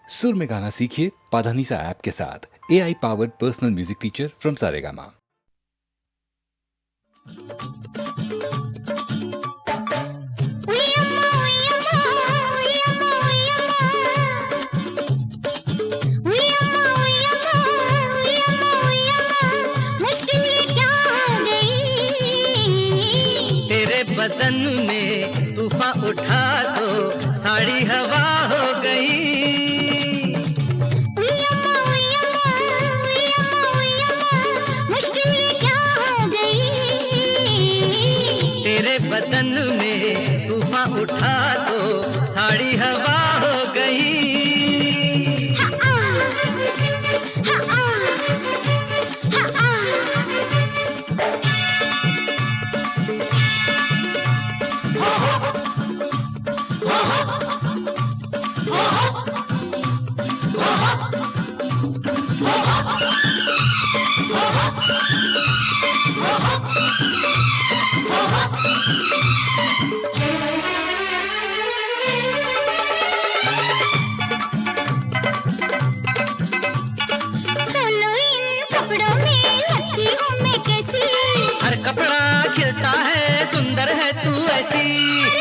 सुर में गाना सीखिए पाधानीसा ऐप के साथ। AI powered personal music teacher from Saregama. बदन में तूफान उठा तो साड़ी हवा हो गई। मुश्किल क्या हो गई। तेरे बदन में तूफान उठा तो साड़ी हवा हो गई। हर कपड़ा खिलता है सुंदर है तू ऐसी।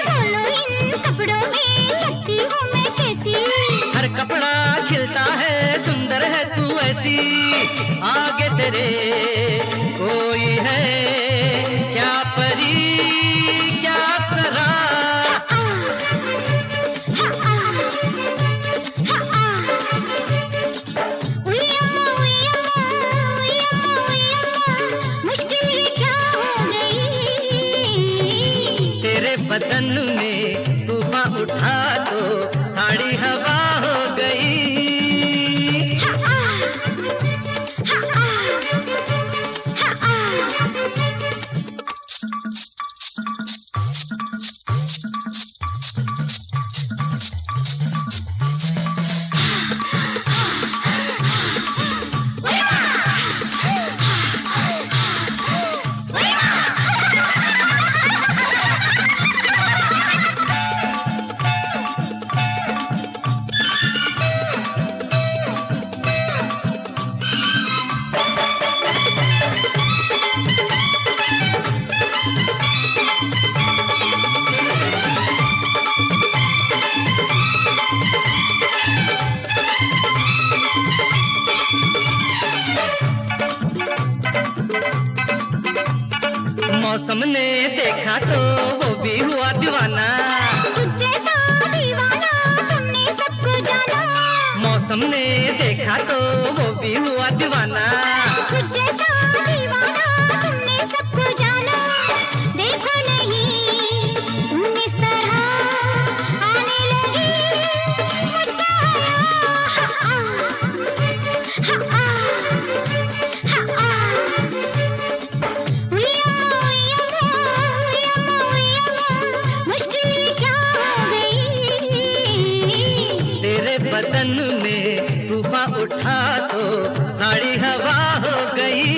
बोलो इन कपड़ों में लगती हूँ मैं कैसी। हर कपड़ा खिलता है सुंदर है तू ऐसी। आगे तेरे कोई है क्या परी क्या अप्सरा। बदन में तूफान उठा तो साड़ी हवा हो गई। मौसम ने देखा तो वो भी हुआ दीवाना। जैसा दीवाना तुमने सबको जाना। मौसम ने देखा तो वो भी हुआ दीवाना। जैसा दीवाना तुमने सबको जाना। देखो नहीं तुम इस तरह आने लगी मुझको बदन में तूफान उठा तो साड़ी हवा हो गई।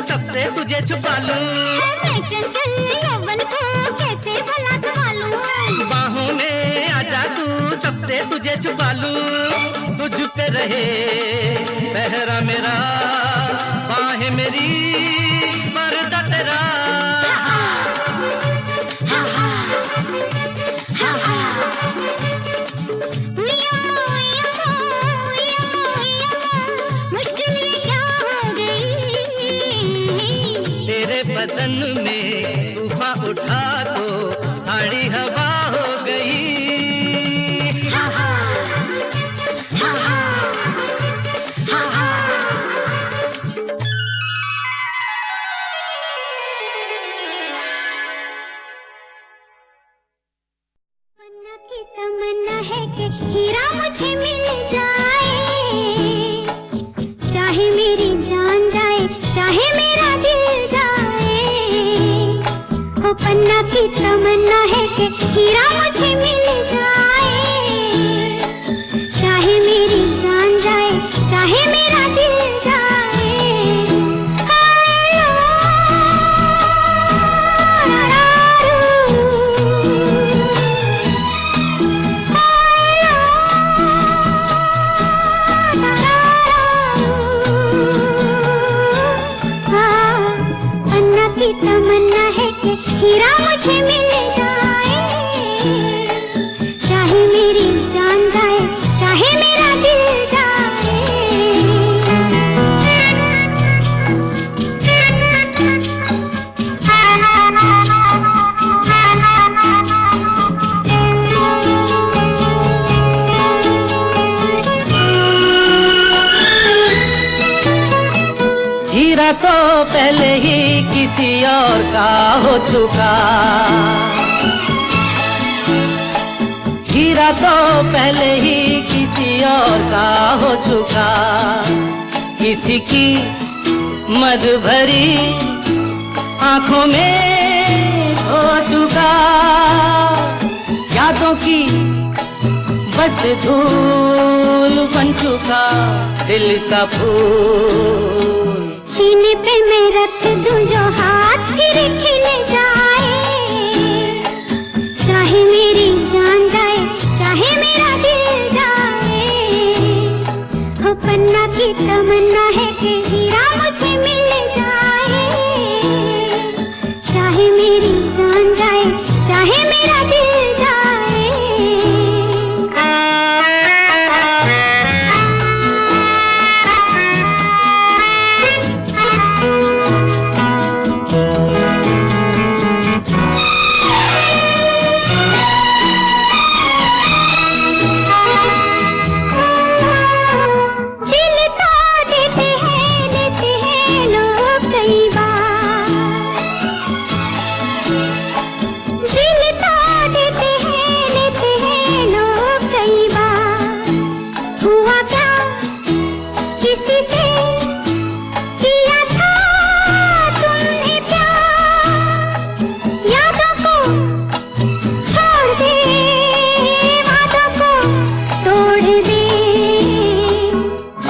सबसे तुझे छुपा लूं। मैं चंचल यौवन को कैसे भला संभालूं। बाहों में आजा तू सबसे तुझे छुपा लूं। तुझ पे रहे पहरा मेरा बाहें मेरी पर्दा तेरा। बदन में तूफान उठा तो साड़ी हवा हो गई। कि हीरा मुझे मिल जाए, चाहे मेरी जान जाए, चाहे मेरा दिल जाए। अन्ना की तमन्ना है कि हीरा मुझे मिल जाए, चाहे मेरी जान जाए, चाहे मेरा दिल हीरा तो पहले ही किसी और का हो चुका, हीरा तो पहले ही किसी और का हो चुका, किसी की मद भरी आंखों में हो चुका, यादों की बस धूल बन चुका दिल का फूल। सीने पे मैं रख दूं जो हाथ फिर खिल जाए, चाहे मेरी जान जाए, चाहे मेरा दिल जाए। हो पन्ना की तमन्ना है कि हीरा मुझे मिल जाए, चाहे मेरी जान जाए, चाहे मेरा दिल जाए।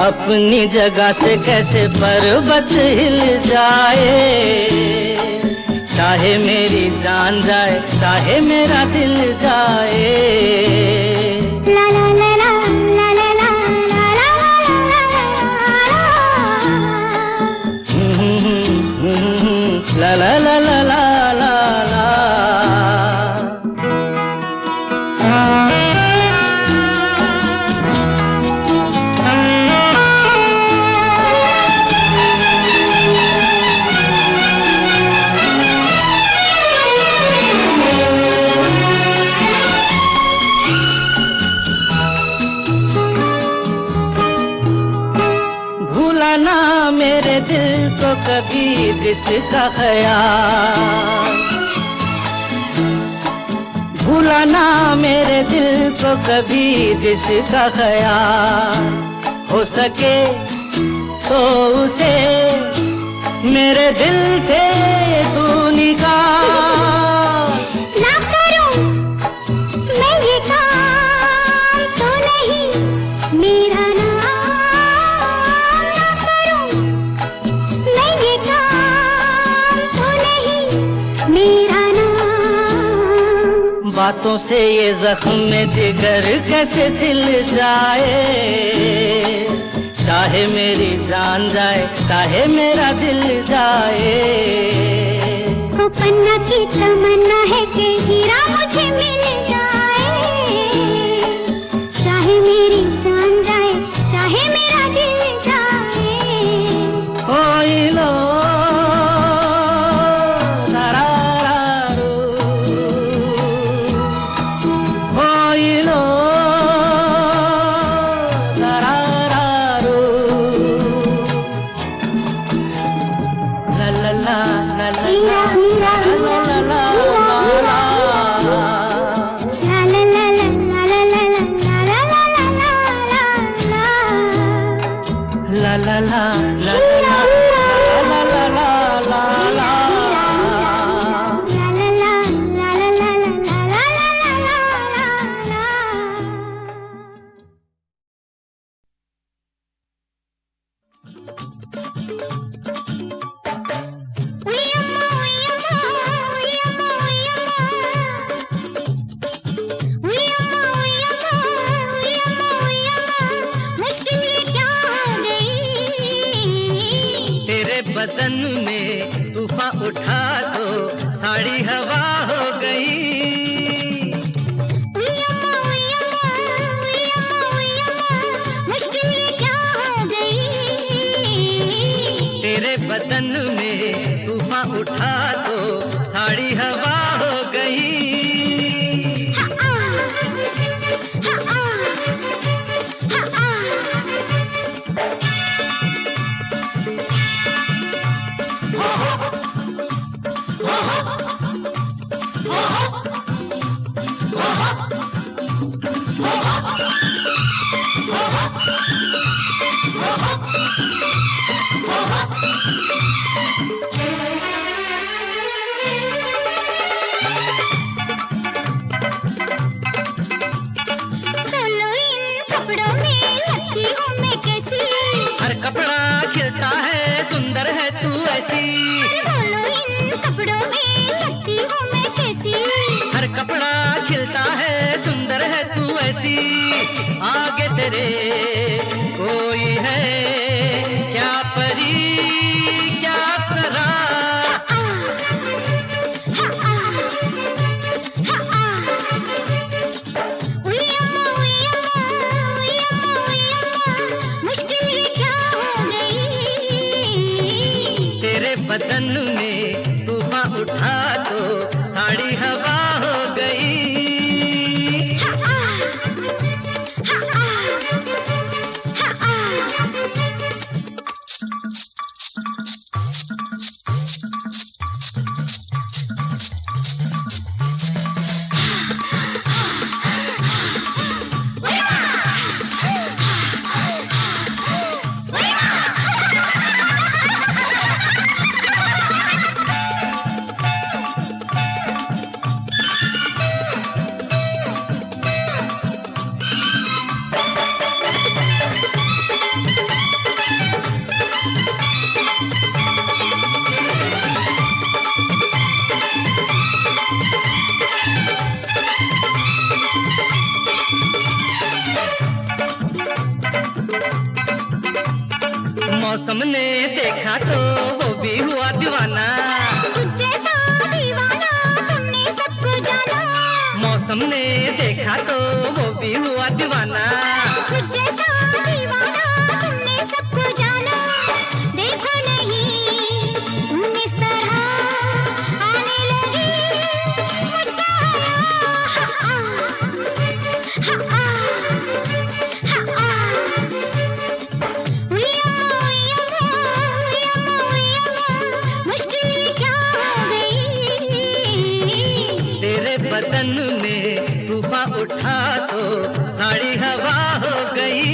अपनी जगह से कैसे पर्वत हिल जाए, चाहे मेरी जान जाए, चाहे मेरा दिल जाए। ला ला ला ला ला ला ला ला ला ला ला ला ला ला ला। भूलाना मेरे दिल को कभी जिसका ख्याल, भूलाना मेरे दिल को कभी जिसका ख्याल, हो सके तो उसे मेरे दिल से तू निकाल। ना करूं मैं ये काम तो नहीं मेरा नाम, ना करूं मैं ये काम तो नहीं मेरा नाम। बातों से ये जख्म जिगर कैसे सिल जाए, चाहे मेरी जान जाए, चाहे मेरा दिल जाए। वो पन्ना की तमन्ना है कि हीरा मुझे मिल जाए, चाहे मेरी जान जाए, चाहे मेरा दिल जाए। ओ लो la la la la la la la la la la तेरे बदन में तूफान उठा तो साड़ी हवा हो गई। मुश्किल क्या हो गई। तेरे बदन में तूफान उठा तो साड़ी हवा हो गई। हर कपड़ा खिलता है सुंदर है तू ऐसी। बोलो इन कपड़ों में लगती हूँ मैं कैसी। हर कपड़ा खिलता है सुंदर है तू ऐसी। आगे तेरे कोई है क्या परी क्या अप्सरा। बदन में तूफान उठा तो साड़ी हवा हो गई। मौसम ने देखा तो वो भी हुआ दीवाना। जैसा दीवाना तुमने सबको जाना। मौसम ने देखा तो वो भी हुआ दीवाना। जैसा दीवाना तुमने सबको जाना। देखो नहीं तुम इस तरह आने लगी मुझको बदन में तूफान उठा तो साड़ी हवा हो गई।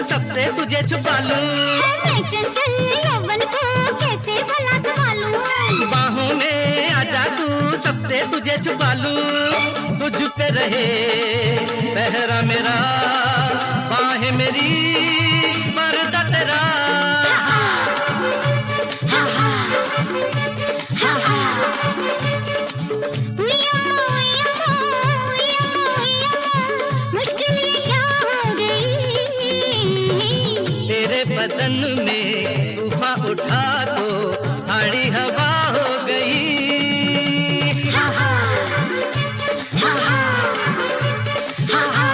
सबसे तुझे छुपा लूं। मैं चंचल यौवन को कैसे भला संभालूं। बाहों में आजा तू सबसे तुझे छुपा लूं। तुझ पे रहे पहरा मेरा बाहें मेरी पर्दा तेरा। बदन में तूफान उठा तो साड़ी हवा हो गई। हा हा हा हा हा हा।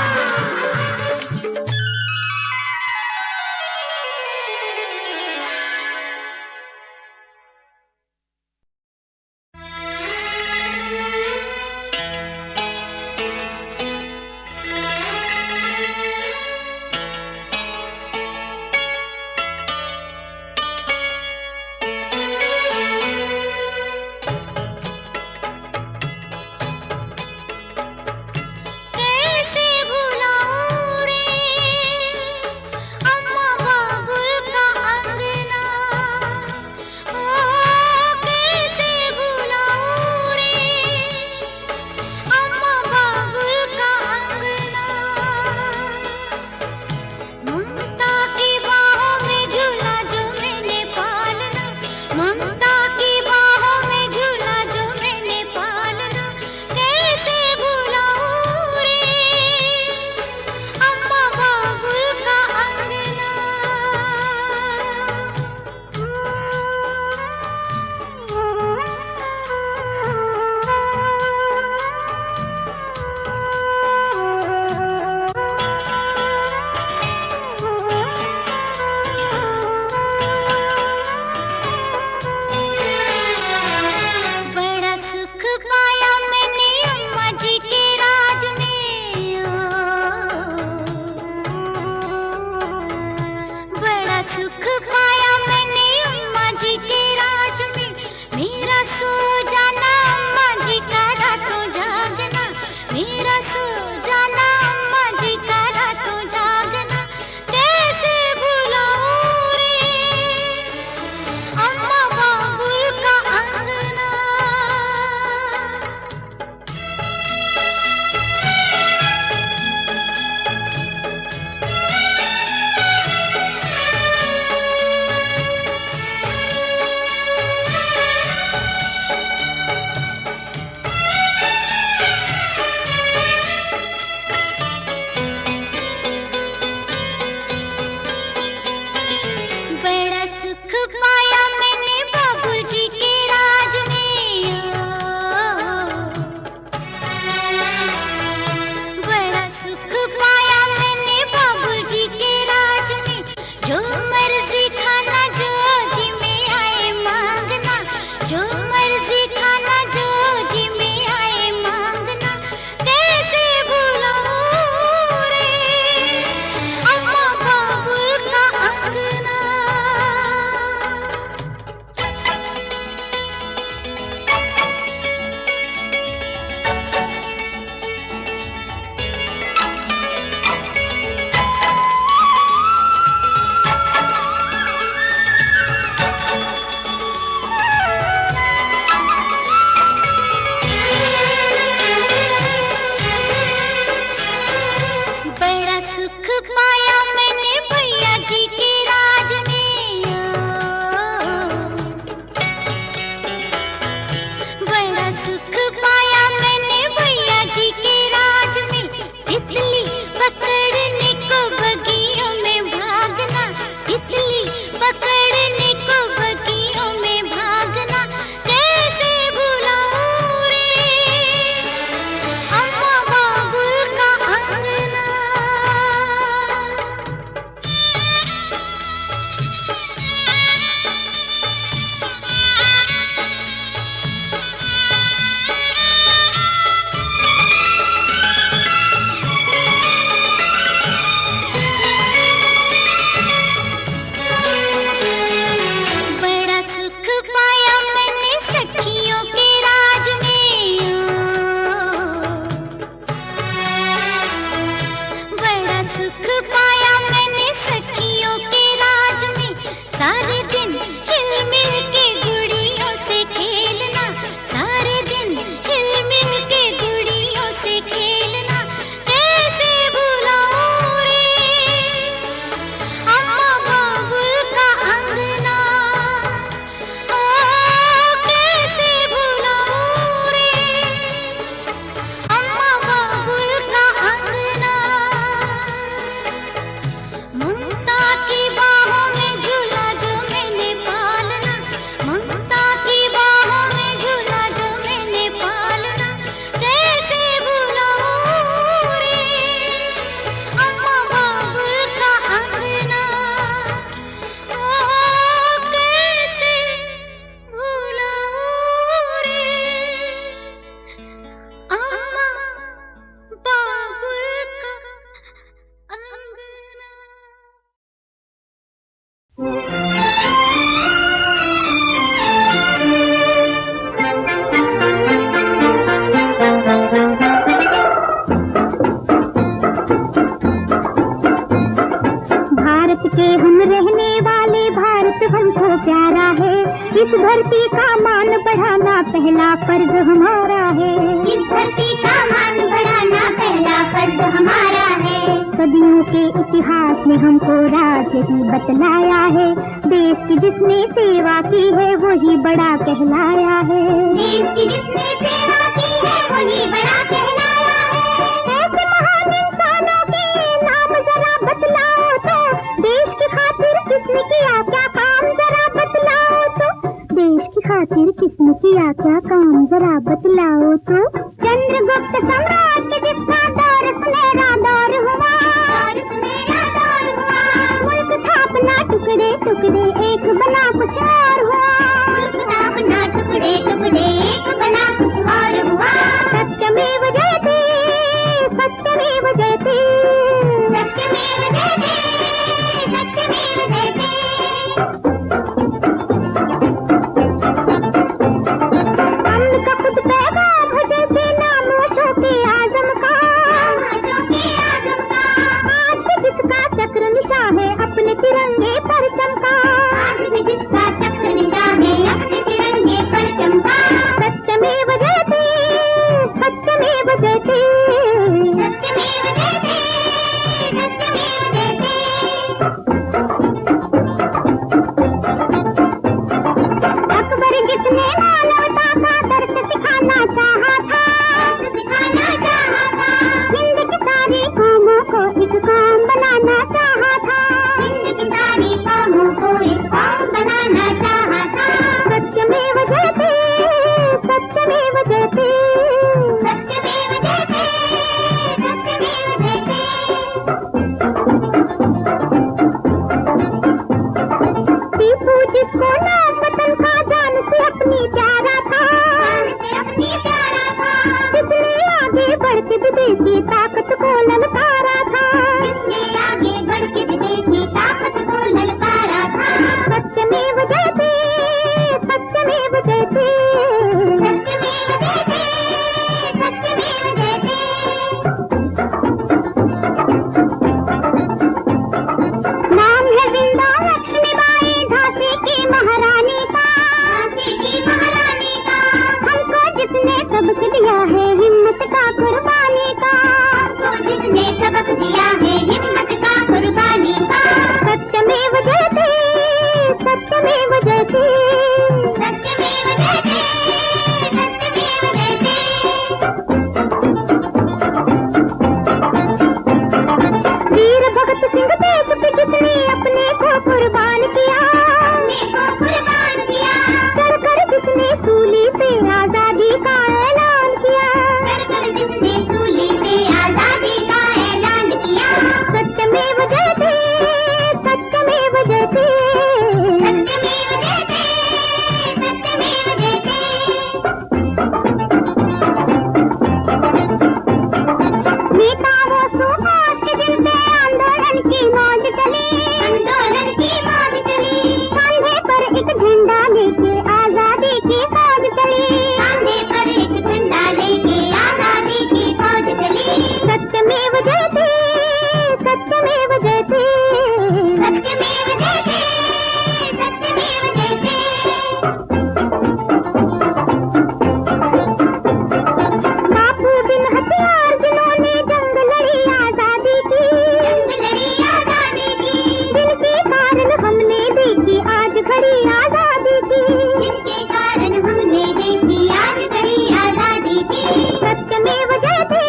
बड़ा सुख पाया मैंने भैया जी के राज में, बड़ा सुख पाया मैंने भैया जी के राज में। तितली पकड़ने को बगियों में भागना, तितली पकड़ने को बगियों में भागना, कैसे भुलाऊं रे अम्मा बाबुल का अंगना। बड़ा सुख पाया मैंने सखियों के राज में, बड़ा सुख पाया मैंने सखियों के राज में। सारे दिन हिल-मिल के गुड़ियों से खेलना, सारे दिन हिल-मिल के गुड़ियों से खेलना, कैसे भुलाऊं रे अम्मा बाबुल का अंगना। ओ कैसे भुलाऊं रे अम्मा बाबुल का अंगना। ममता की बाहों में झूला जो मैंने पालना, ममता की बाहों में झूला जो मैंने पालना, कैसे भुलाऊं रे अम्मा बाबुल का अंगना। ओ कैसे भुलाऊं रे अम्मा बाबुल का अंगना। भारत के हम रहने वाले, भारत हमको प्यारा है, इस धरती का मान बढ़ाना पहला फर्ज हमारा है, इस धरती का मान बढ़ाना पहला फर्ज हमारा है। सदियों के इतिहास में हमको राज ही बतलाया है, देश की जिसने सेवा की है वही बड़ा कहलाया है, देश की जिसने सेवा की है वही बड़ा कहलाया है। ऐसे महान इंसानों के नाम जरा बतलाओ तो, देश की खातिर किसने किया क्या काम जरा बतलाओ तो, देश की खातिर किसने किया क्या काम जरा बतलाओ तो। चंद्रगुप्त सम्राट जिसका दौर सुनहरा दौर हुआ, मुल्क था अपना टुकड़े टुकड़े एक बना कुछ और हुआ, मुल्क था अपना टुकड़े टुकड़े एक बना कुछ और हुआ। सत्यमेव जयते सत्यमेव जयते सत्यमेव जयते सत्यमेव जयते। अम्न का खुद पैगाम हो जैसे नाम अशोक आजम का, आज भी जिसका चक्र निशा है अपने तिरंगे पर चमका, आज भी जिसका चक्र निशा है अपने तिरंगे पर चमका। सत्यमेव जयते सत्यमेव जयते सत्यमेव जयते सत्यमेव जयते। अकबर जिसने मानवता का दर्द सिखाना चाहा था, हिंद की सारी कौमों को एक कौम बनाना चाहा था, हिंद की सारी कौमों को एक कौम बनाना चाहा था। सत्यमेव जयते सत्यमेव जयते सत्यमेव जयते सत्यमेव जयते। टीपू जिसको नाम वतन का जान से अपनी प्यारा था, जिसने आगे बढ़ के विदेशी ताकत को ललकारा था, जिसने आगे बढ़ ये हिम्मत का कुर्बानी का। सत्यमेव जयते, सत्यमेव जयते, सत्यमेव जयते, सत्यमेव जयते। वीर भगत सिंह देश पे जिसने अपने को कुर्बान किया, अपने को कुर्बान किया। चढ़कर जिसने सूली पे आजादी का ऐलान किया, चढ़कर जिसने सूली पे आजादी का ऐलान किया। सत्यमेव जयते, सत्यमेव जयते, सत्यमेव जयते, सत्यमेव जयते। नेताओं सुभाष के जिनसे आंदोलन की मौज चली, आंदोलन की मौज चली। कांधे पर एक झंडा लेके आजादी की फौज चली, कांधे पर एक झंडा लेके आजादी की फौज चली। सत्यमेव जयते, सत्यमेव जयते, सत्यमेव जयते, सत्यमेव जयते। बापू बिन हथियार जिन्होंने जंग लड़ी आजादी की, जंग लड़ी आजादी की। जिनके कारण हमने देखी आज घड़ी आजादी की, जिनके कारण हमने देखी आज घड़ी आजादी की। सत्यमेव जयते,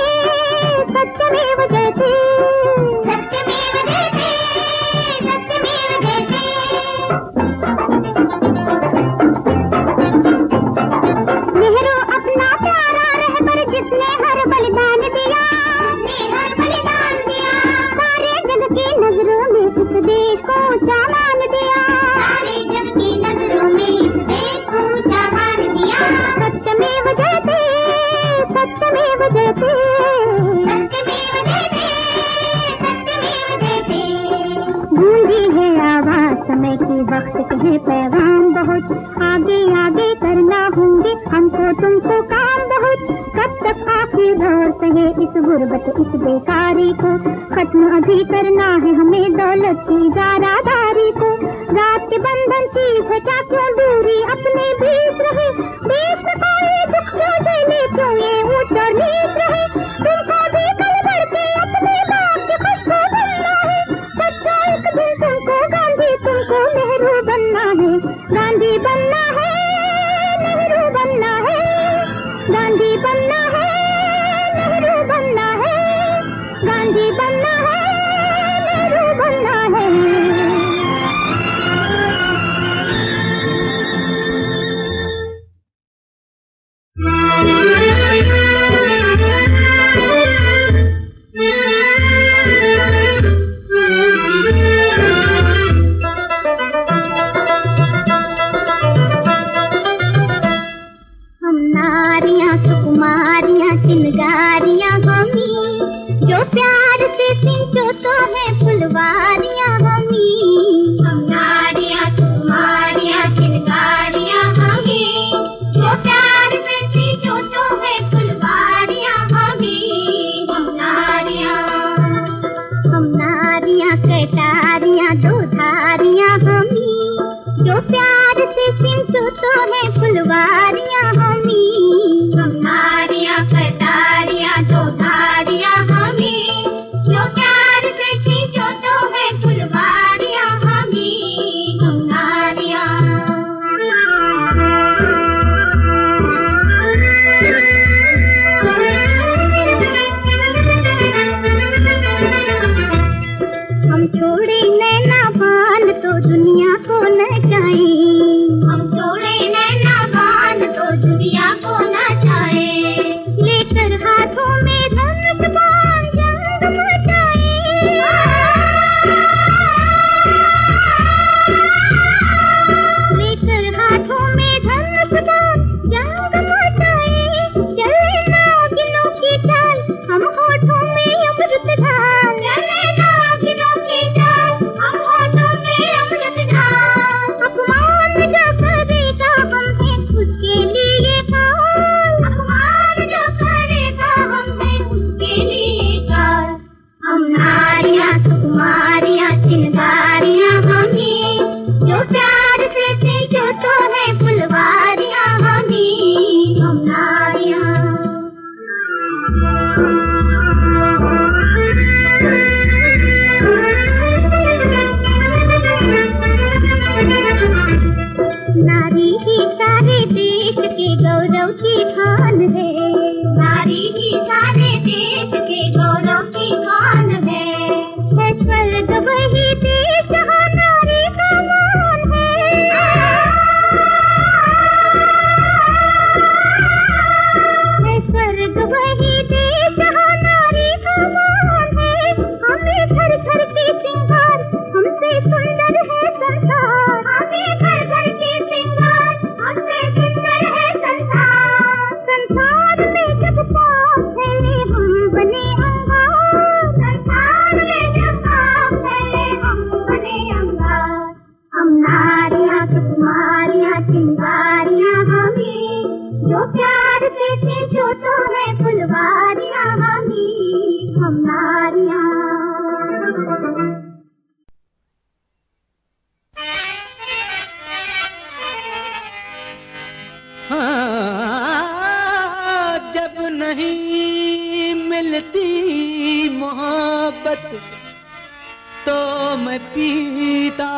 सत्यमेव जयते, सत्यमेव जयते, सत्यमेव जयते। नेहरू अपना प्यारा रहबर जिसने हर बलिदान दिया, जिसने हर बलिदान दिया। सारे जग की नजरों में इस देश को ऊंचा मान दिया, सारे जग की नजरों में इस देश को ऊंचा मान दिया। सत्यमेव जयते, सत्यमेव जयते, सत्यमेव जयते, सत्यमेव जयते। गूंजी है आवाज समय की, वक्त के है पैगाम बहुत। आगे आगे करना होंगे हमको तुमको काम बहुत। कब तक आखिर दौर सहे इस गुर्बत इस बेकारी को, खत्म अभी करना है हमें दौलत की ज़ारादारी को। रात के बंधन चीज है क्या, क्यों दूरी अपने बीच रहे। देश में कोई दुख क्यों झेले, क्यों ये ऊंच और नीच रहे। तुमको भी कल बढ़ के अपने बाप के खुशबू बनना है। बच्चा एक दिन तुमको गांधी, तुमको नेहरू बनना है। गांधी बनना है, नेहरू बनना है। गांधी बनना है, नेहरू बनना है। गांधी बनना है, नेहरू बनना है। हम नारियां सुकुमारियां चिनगारियां हमी, जो प्यार से सिंचो तो है फुलवारियां हमी। हम नारियां सुकुमारियां चिनगारियां हमी, जो प्यार से सिंचो तो है फुलवारियां हमी। हम नारियां कटारियां दो धारियां हमी, जो प्यार से सिंचो तो है फुलवारियां हमी। हम नारियां कटारियां दो धारियां हमी, जो प्यार से सिंचो तो है फुलवारियां हमी। हम नारियां हम छोड़े नैना बान तो दुनिया को नचाए। हम छोड़े नैना बान तो दुनिया को नचाए। लेकर हाथों में धनुष बाण जंग मचाए। लेकर हाथों में धनुष बाण जंग मचाए। चले नागिनों की चाल हम होठों में अमृत ढाल। चले नागिनों की चाल हम होठों में अमृत ढाल। अपमान जो करेगा हमसे उसके लिए काल। अपमान जो करेगा हमसे उसके लिए काल। हम नारियां सुकुमारियां चिनगारियां हमी, जो प्यार से सिंचो तो है फुलवारियां हमी। हम नारियां स्वर्ग वही देश जहाँ नारी का मान है। स्वर्ग वही देश जहाँ नारी का मान है। हमें घर घर के सिंगार, हमसे सुंदर है संसार। हमें घर घर के सिंगार, हमसे सुंदर है संसार। संसार में जब पाँव फैले हम बने अंगार। संसार में जब पाँव फैले हम बने अंगार। हम नारियाँ कुमारियाँ चिंगारियाँ हमें, जो प्यार देते जो तो है फुलवारियाँ हमें, हम नारियाँ। जब नहीं मिलती मोहब्बत तो मैं पीता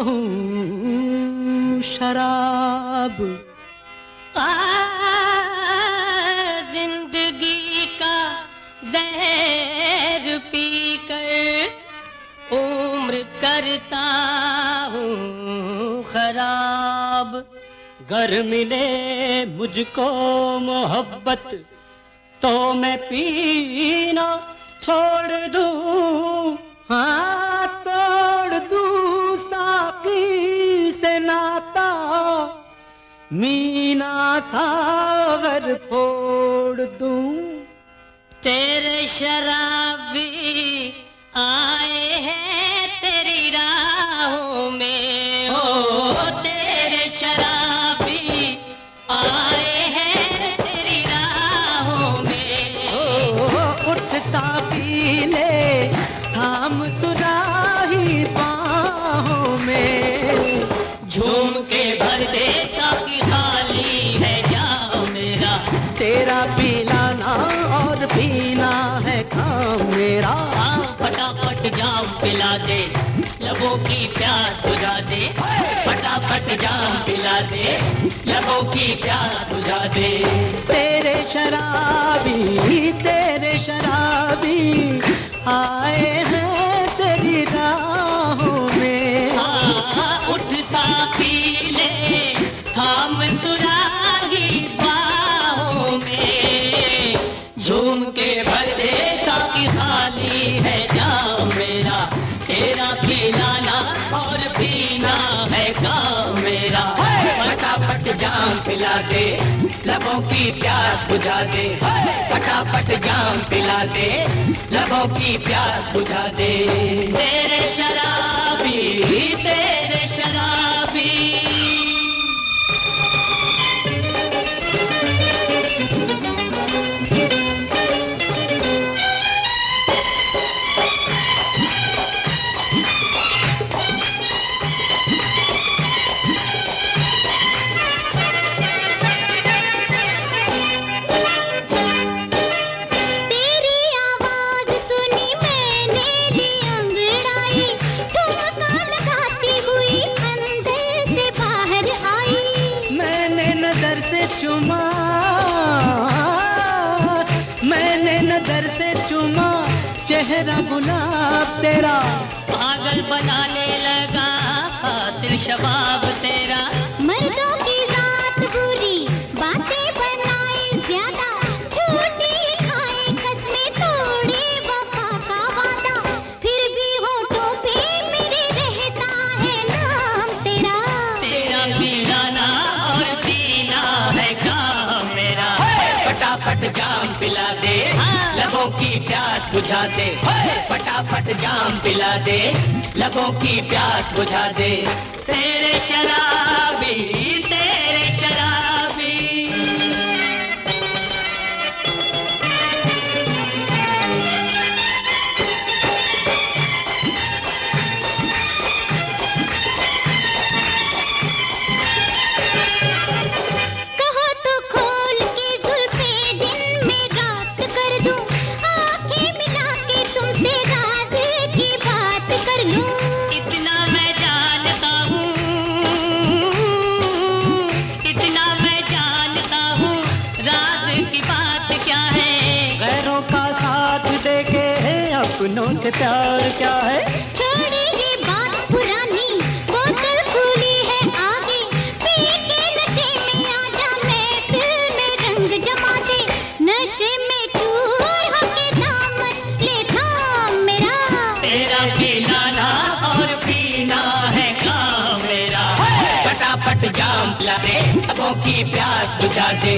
हूँ शराब। जिंदगी का जहर पीकर उम्र करता हूँ खराब। गर मिले मुझको मोहब्बत तो मैं पीना छोड़ दूं। हाँ तोड़ दूं साकी से नाता, मीना सागर फोड़ दूं। तेरे शराबी आए हैं तेरी राहों में, हो तेरे शराबी आए हैं तेरी राहों में। उठ साकी ले थाम सुराही बाहों में, झूम के भर दे ताकि खाली है जाम मेरा। तेरा पिलाना और पीना है काम मेरा। फटाफट जाम पिला दे, लबों की प्यास बुझा दे। फटाफट जाम पिला दे, लबों की प्यास बुझा दे। तेरे शराबी आए हैं तेरी राहों में। उठ साथी ले थाम सुराही बाहों में, झूम के भर दे ताकि खाली है जाम मेरा। तेरा पिलाना और पीना है काम मेरा। फटाफट जाम पिला दे, लबों की प्यास बुझा दे। फटाफट जाम पिला दे, लबों की प्यास बुझा दे। तेरे शराबी तेरे शराबी। मैंने नजर से चुमा चेहरा गुलाब तेरा। पागल बनाने लगा खातिर शबाब तेरा। मर्दों की जात बुरी, बातें बनाए ज्यादा, झूठी खाए कसमें तोड़े वफा का वादा। फिर भी होठों पे मेरे रहता है नाम तेरा। तेरा पिलाना और पीना है काम मेरा। फटाफट जाम पिला दे, लबों की प्यास बुझा दे। फटाफट जाम पिला दे, लबों की प्यास बुझा दे। तेरे शराबी तेरे शराबी। कहो तो खोल के जुल्फे दिन में रात कर दूं, आंखें मिला के तुमसे राज की बात कर लूं। इतना मैं जानता हूँ सपनों से प्यार क्या है। छोड़े ये बात पुरानी, बोतल खुली है आगे, पी के नशे में आजा, महफिल में रंग जमा दे, नशे में चूर होके दामन ले थाम मेरा। तेरा खिलाना और पीना है काम मेरा। फटाफट जाम पिला दे, लबों की प्यास बुझा दे।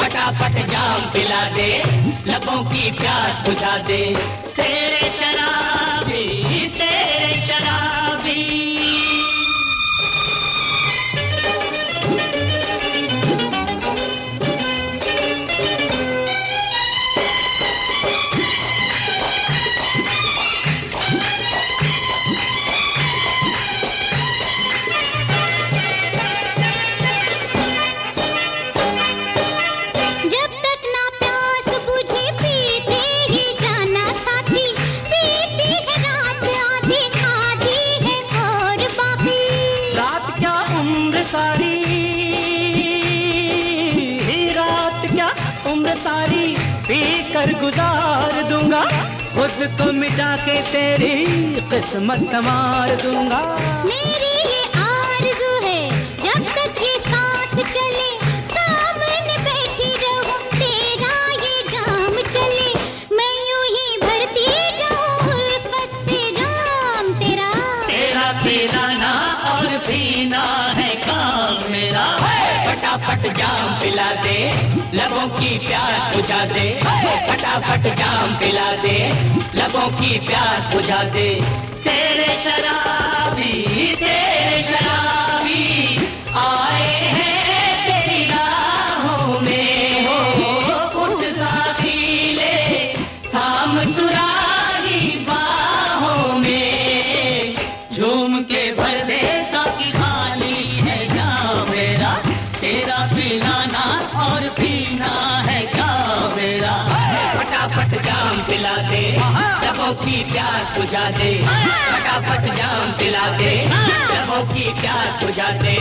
फटाफट जाम पिला दे, लबों की प्यास बुझा दे। तेरे शराबी, तेरे शराबी। जब तक ना प्यास बुझे पीते ही जाना साथी, पीती है रात आधी, आधी है और बाकी। रात क्या उम्र सारी, रात क्या उम्र सारी पी कर गुजार दूंगा। खुद को मिटा के तेरी किस्मत संवार दूंगा। मेरी ये आरज़ू है, जब तक ये सांस चले, सामने बैठी रहूं, तेरा ये जाम चले, मैं यूं ही भरती जाऊं उल्फत से जाम तेरा। तेरा पिलाना और पीना है काम मेरा। फटाफट जाम पिला दे, लबों की प्यास बुझा दे। फटाफट जाम पिला दे, लबों की प्यास बुझा दे। तेरे शराबी, तेरे शराबी आए हैं तेरी राहों में। हो उठ साथी ले, थाम सुराही बाहों में। झूम के भर दे साकी, खाली है जाम मेरा। तेरा पिलाना और पीना है काम मेरा। फटाफट जाम पिला दे, लबों की प्यास बुझा दे। फटाफट जाम पिला दे, लबों की प्यास बुझा दे।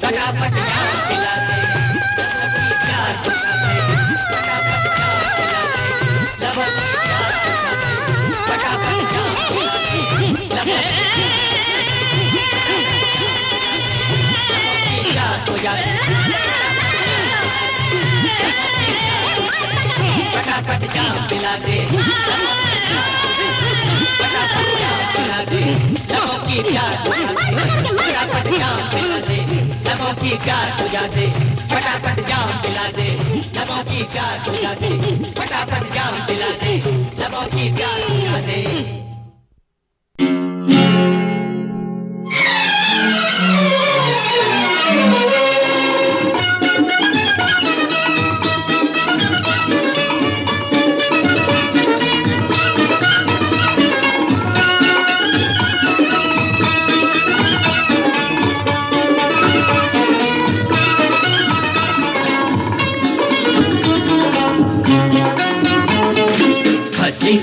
फटाफट जाम पिला दे, लबों की प्यास बुझा दे। फटाफट जाम पिला दे, लबों की प्यास बुझा दे। फटाफट जाम पिला दे, लबों की प्यास बुझा दे। फटाफट जाम पिला दे, फटाफट जाम पिला दे, लबों की प्यास बुझा दे। फटाफट जाम पिला दे, लबों की प्यास बुझा दे। फटाफट जाम पिला दे, लबों की प्यास बुझा दे। फटाफट जाम पिला दे, लबों की प्यास बुझा दे।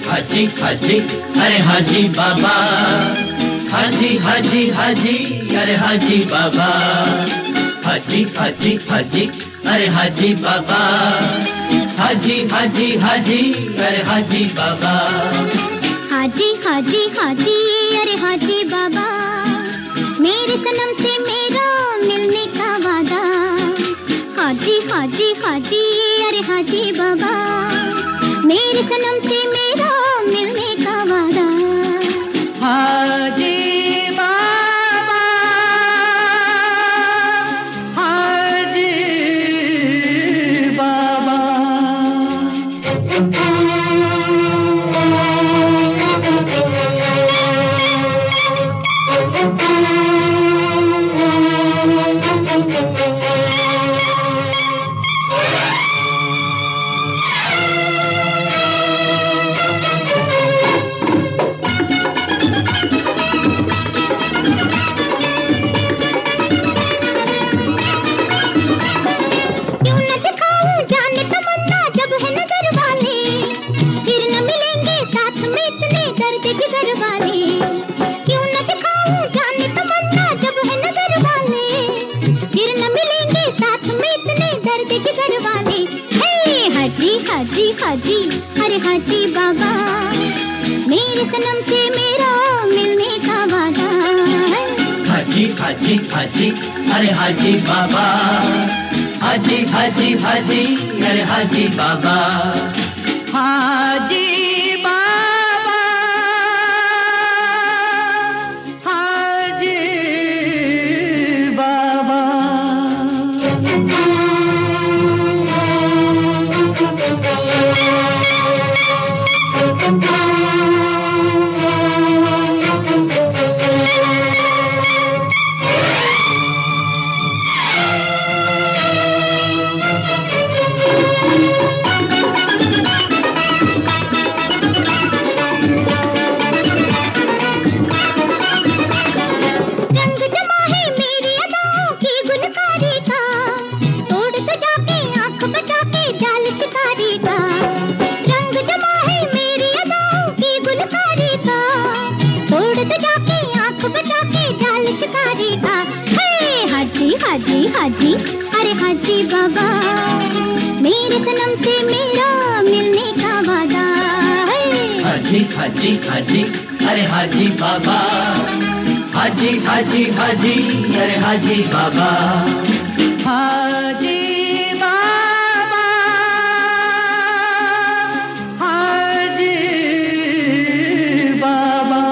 हाजी हाजी अरे हाजी बाबा, हाजी हाजी हाजी अरे हाजी बाबा, हाजी हाजी हाजी अरे हाजी बाबा, हाजी हाजी हाजी अरे हाजी बाबा, हाजी हाजी हाजी अरे हाजी बाबा, मेरे सनम से मेरा मिलने का वादा। हाजी हाजी हाजी अरे हाजी बाबा, मेरे सनम से मेरा मिलने का वादा। हाजी बाबा, हाजी बाबा। अरे हाजी बाबा, हाजी हाजी हाजी, अरे हाजी बाबा, हाजी बाबा, हाजी बाबा। हाजी हाजी, अरे हाजी बाबा, मेरे सनम से मेरा मिलने का वादा है। हाजी हाजी हाजी, अरे हाजी बाबा, हाजी हाजी हाजी, अरे हाजी बाबा, हाजी बाबा, हाजी बाबा।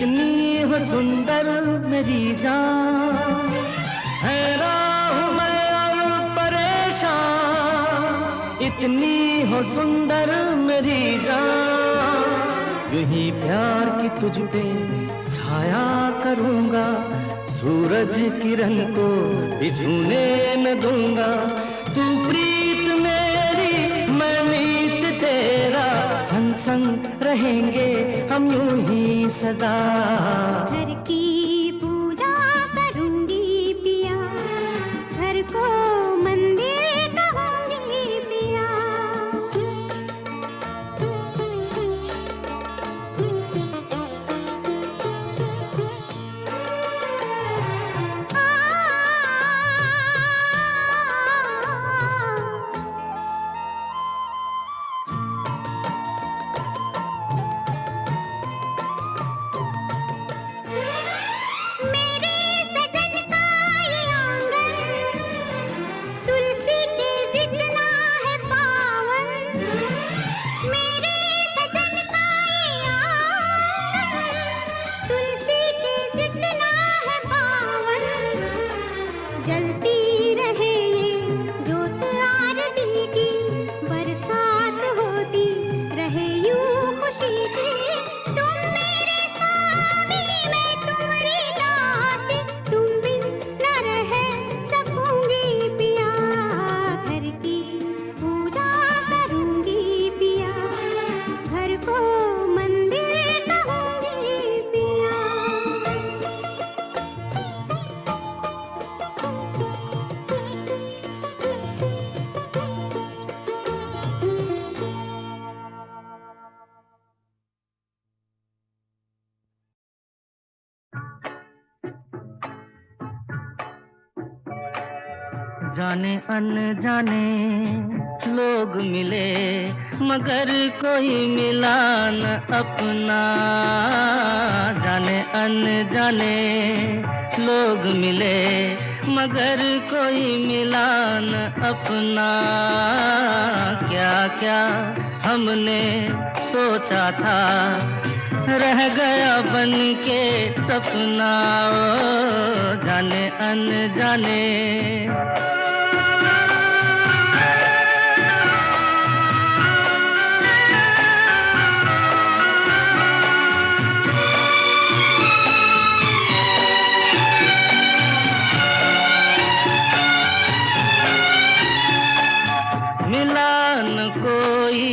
इतनी हो सुंदर मेरी जान, हैरान हूँ मैं और परेशान। इतनी हो सुंदर मेरी जान, यूं ही प्यार की तुझ पे छाया करूंगा, सूरज किरण को बिछूने न दूंगा। तू प्रीत मेरी मैं मीत तेरा, संग संग रहेंगे हम यूं ही सदा। घर की पूजा करूंगी पिया, घर को मंदिर कहूंगी पिया। मेरे सजन का ये आंगन तुलसी के जितना है पावन। मेरे सजन का ये आंगन तुलसी के जितना है पावन। जलती रहे ये जोत आरती की, बरसात होती रहे यूं खुशी की। तुम मेरे स्वामी मैं तुम्हारी दासी, तुम बिन न रह सकूंगी पिया। घर की पूजा करूंगी पिया, घर को मंदिर कहूंगी पिया। जाने अनजाने लोग मिले, मगर कोई मिला न अपना। जाने अनजाने लोग मिले, मगर कोई मिला न अपना। क्या क्या हमने सोचा था, रह गया बन के सपना। ओ जाने अनजाने। मिला न कोई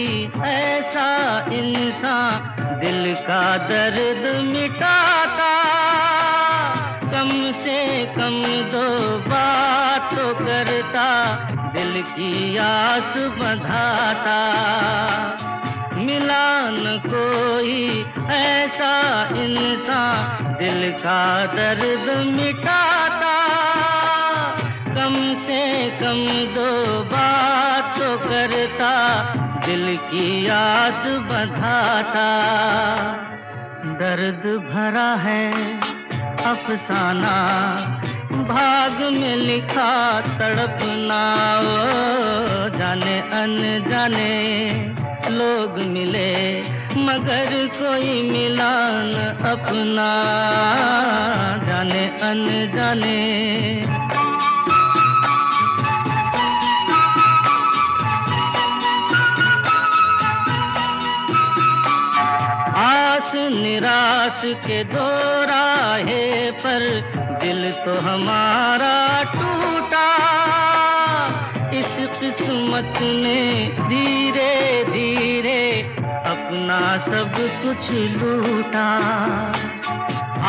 ऐसा इंसान, दिल का दर्द मिटाता। कम से कम दो बात तो करता, दिल की आस बंधाता। मिला न कोई ऐसा इंसान, दिल का दर्द मिटाता। कम से कम दो बात तो करता, दिल की आस बंधाता। दर्द भरा है अफसाना, भाग में लिखा तड़पना। ओ जाने अनजाने लोग मिले, मगर कोई मिला न अपना। जाने अनजाने। आस निराश के दो राहे पर, दिल तो हमारा टूटा। इस किस्मत ने धीरे धीरे अपना सब कुछ लूटा।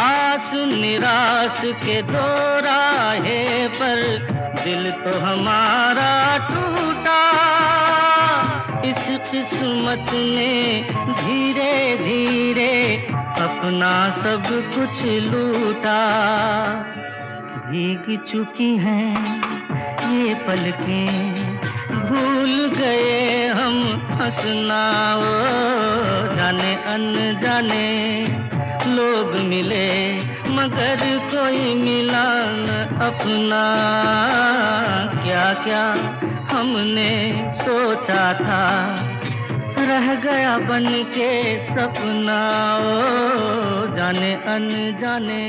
आस निराश के दो राहे पर, दिल तो हमारा टूटा। इस किस्मत ने धीरे धीरे अपना सब कुछ लूटा। भीग चुकी हैं ये पलकें, भूल गए हम हंसना। ओ जाने अनजाने लोग मिले, मगर कोई मिला न अपना। क्या क्या हमने सोचा था, रह गया बन के सपना। ओ जाने अनजाने